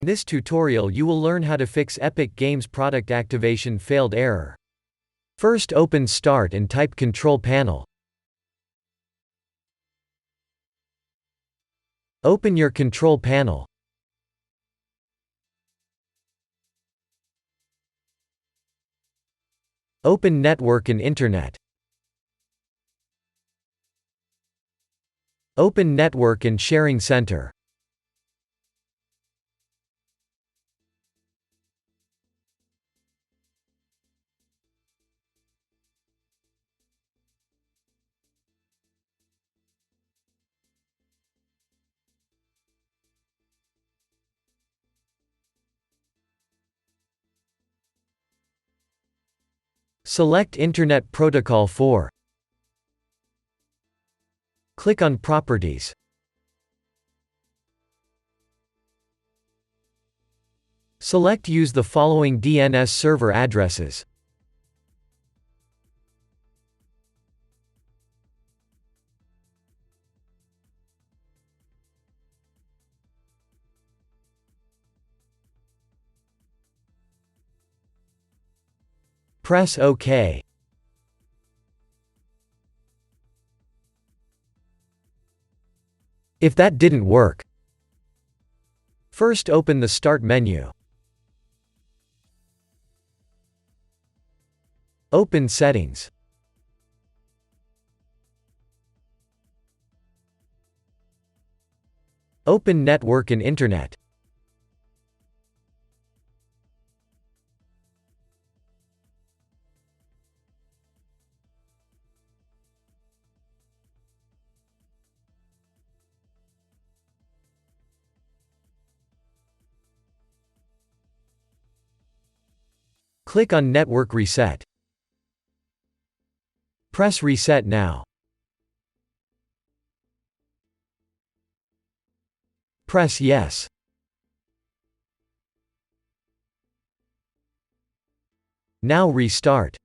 this tutorial you will learn how to fix Epic Games product Activision Failed error. First open Start and type Control Panel. Open your Control Panel. Open Network and Internet. Open Network and Sharing Center. Select Internet Protocol 4. Click on Properties. Select Use the following DNS server addresses. Press OK. If that didn't work, first open the Start menu. Open Settings. Open Network and Internet. Click on Network Reset. Press Reset now. Press Yes. Now restart.